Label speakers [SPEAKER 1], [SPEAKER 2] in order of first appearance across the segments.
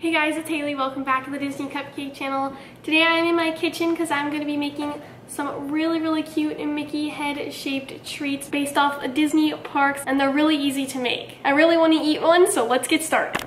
[SPEAKER 1] Hey guys, it's Haley. Welcome back to the Disney Cupcake channel. Today I'm in my kitchen because I'm going to be making some really cute Mickey head shaped treats based off of Disney parks, and they're really easy to make. I really want to eat one, so let's get started.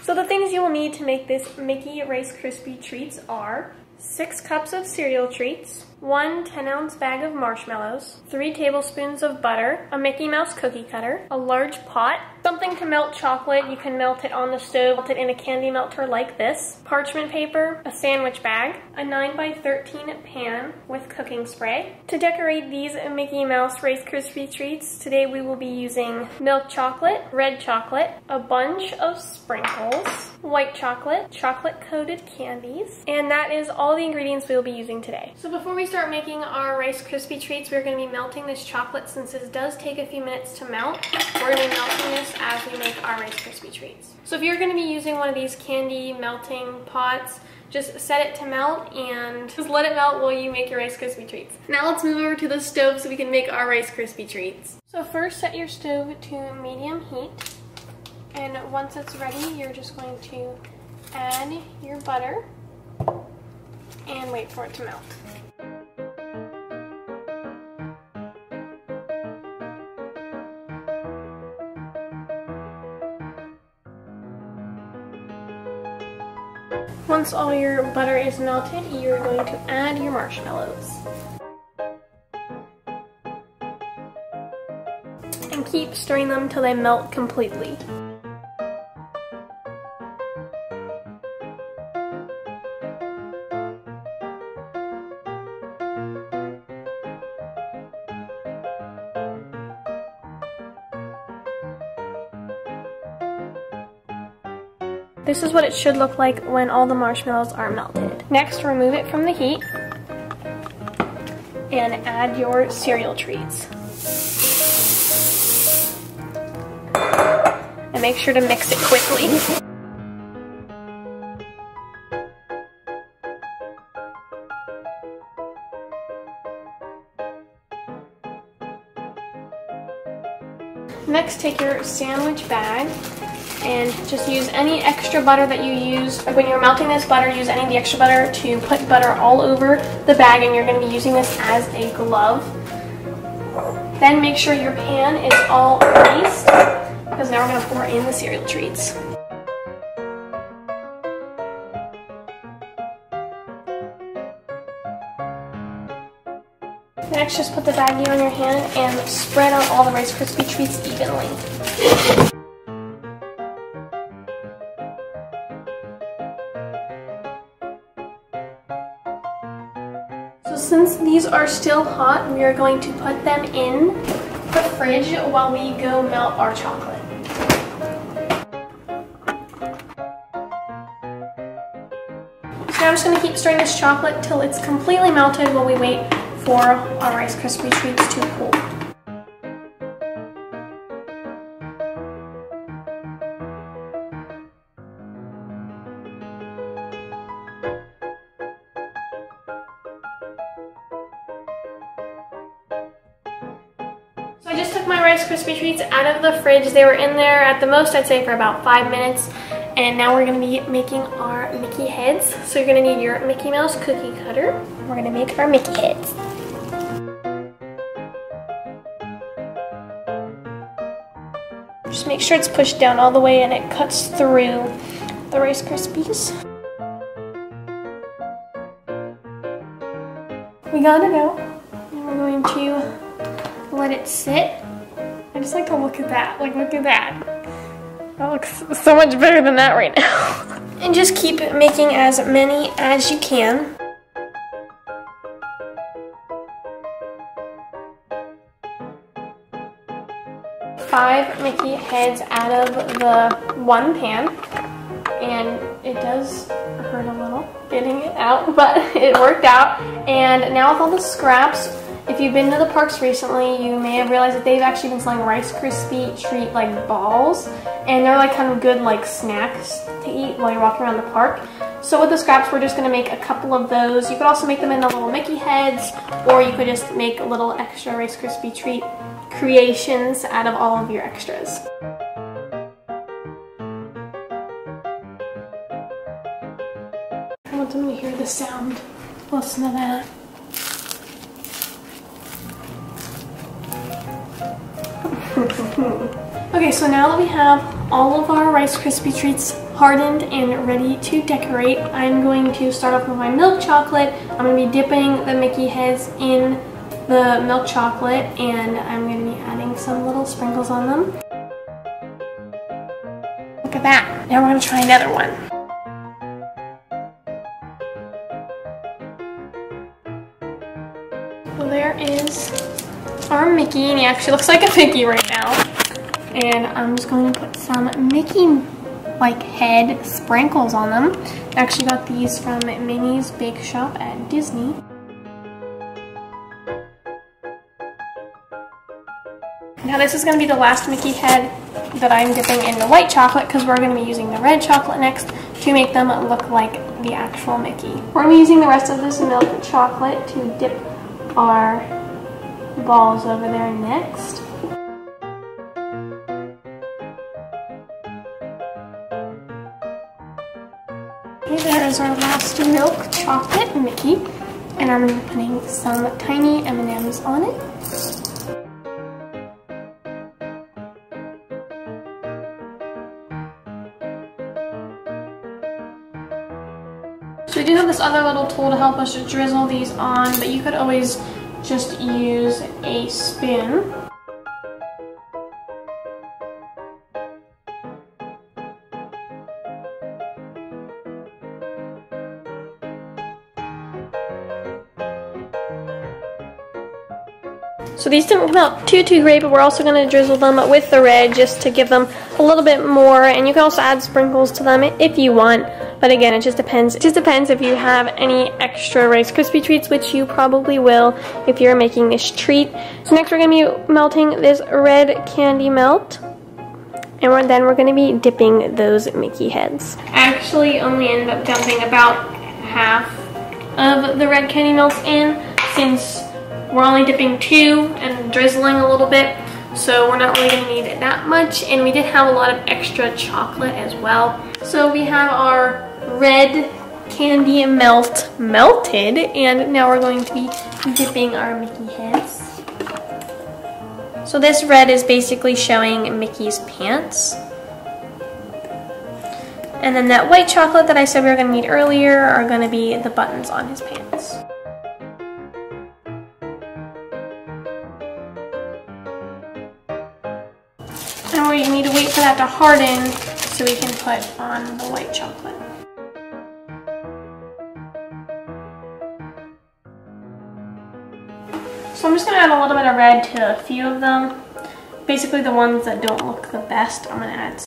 [SPEAKER 1] So the things you will need to make this Mickey Rice Krispie treats are 6 cups of cereal treats, 1 10-ounce bag of marshmallows, 3 tablespoons of butter, a Mickey Mouse cookie cutter, a large pot, something to melt chocolate. You can melt it on the stove, melt it in a candy melter like this, parchment paper, a sandwich bag, a 9x13 pan with cooking spray. To decorate these Mickey Mouse Rice Krispie treats, today we will be using milk chocolate, red chocolate, a bunch of sprinkles, white chocolate, chocolate-coated candies, and that is all the ingredients we will be using today. So before we start making our Rice Krispie treats, we're going to be melting this chocolate. Since this does take a few minutes to melt, we're going to be melting this as we make our Rice Krispie treats. So if you're going to be using one of these candy melting pots, just set it to melt and just let it melt while you make your Rice Krispie treats. Now let's move over to the stove so we can make our Rice Krispie treats. So first set your stove to medium heat, and once it's ready, you're just going to add your butter and wait for it to melt. Once all your butter is melted, you're going to add your marshmallows. And keep stirring them till they melt completely. This is what it should look like when all the marshmallows are melted. Next, remove it from the heat and add your cereal treats. And make sure to mix it quickly. Next, take your sandwich bag and just use any extra butter that you use. Like when you're melting this butter, use any of the extra butter to put butter all over the bag, and you're going to be using this as a glove. Then make sure your pan is all greased, because now we're going to pour in the cereal treats. Next, just put the baggie on your hand and spread out all the Rice Krispie treats evenly. So since these are still hot, we are going to put them in the fridge while we go melt our chocolate. So now I'm just going to keep stirring this chocolate till it's completely melted while we wait for our Rice Krispie treats to cool. So I just took my Rice Krispie treats out of the fridge. They were in there at the most, I'd say, for about 5 minutes. And now we're going to be making our Mickey heads. So you're going to need your Mickey Mouse cookie cutter. We're going to make our Mickey heads. Just make sure it's pushed down all the way and it cuts through the Rice Krispies. We got it out, and we're going to let it sit. I just like to look at that, like look at that. That looks so much better than that right now. And just keep making as many as you can. Five Mickey heads out of the one pan, and it does hurt a little getting it out, but it worked out. And now with all the scraps, if you've been to the parks recently, you may have realized that they've actually been selling Rice Krispie treat like balls, and they're like kind of good like snacks to eat while you're walking around the park. So with the scraps, we're just gonna make a couple of those. You could also make them into little Mickey heads, or you could just make little extra Rice Krispie treat creations out of all of your extras. I want them to hear the sound. Listen to that. Okay, so now that we have all of our Rice Krispie treats hardened and ready to decorate, I'm going to start off with my milk chocolate. I'm going to be dipping the Mickey heads in the milk chocolate, and I'm going to be adding some little sprinkles on them. Look at that. Now we're going to try another one. Well, there is our Mickey, and he actually looks like a Mickey right now. And I'm just going to put some Mickey-like head sprinkles on them. I actually got these from Minnie's Bake Shop at Disney. Now this is going to be the last Mickey head that I'm dipping in the white chocolate, because we're going to be using the red chocolate next to make them look like the actual Mickey. We're going to be using the rest of this milk chocolate to dip our balls over there next. Okay, there is our last milk chocolate Mickey, and I'm going to be putting some tiny M&Ms on it. So we do have this other little tool to help us to drizzle these on, but you could always just use a spoon. So these didn't come out too great, but we're also going to drizzle them with the red just to give them a little bit more, and you can also add sprinkles to them if you want. But again, it just depends. It just depends if you have any extra Rice Krispie treats, which you probably will if you're making this treat. So next we're going to be melting this red candy melt, and then we're going to be dipping those Mickey heads. I actually only ended up dumping about half of the red candy melts in, since we're only dipping 2 and drizzling a little bit, so we're not really going to need that much, and we did have a lot of extra chocolate as well. So we have our red candy melted, and now we're going to be dipping our Mickey heads. So this red is basically showing Mickey's pants. And then that white chocolate that I said we were going to need earlier are going to be the buttons on his pants. And we need to wait for that to harden so we can put on the white chocolate. So I'm just going to add a little bit of red to a few of them. Basically the ones that don't look the best, I'm going to add.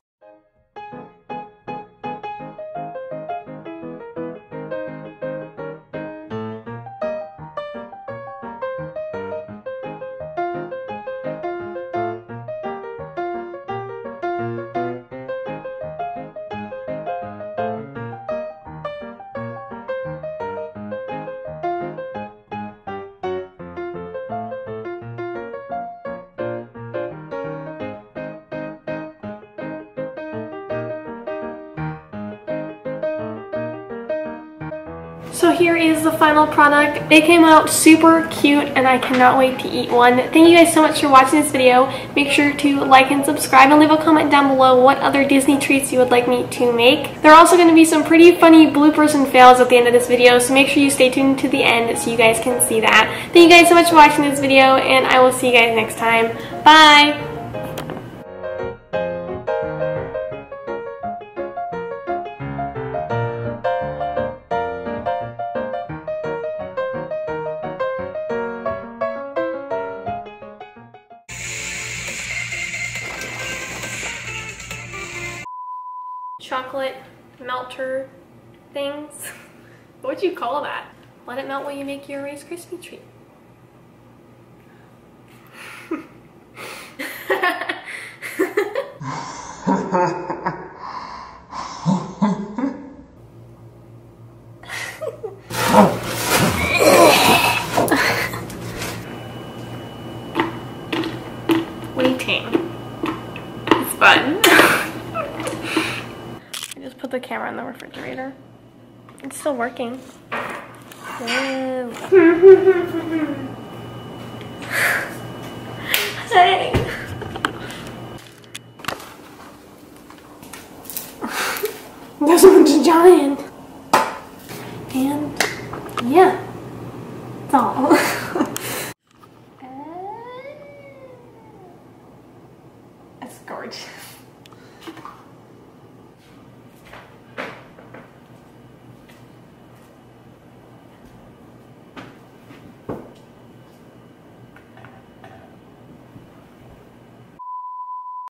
[SPEAKER 1] So here is the final product. They came out super cute and I cannot wait to eat one. Thank you guys so much for watching this video. Make sure to like and subscribe and leave a comment down below what other Disney treats you would like me to make. There are also going to be some pretty funny bloopers and fails at the end of this video, so make sure you stay tuned to the end so you guys can see that. Thank you guys so much for watching this video, and I will see you guys next time. Bye! Chocolate melter things. What would you call that? Let it melt while you make your Rice Krispie treat. Waiting. It's fun. I just put the camera in the refrigerator. It's still working. Hey. This one's a giant.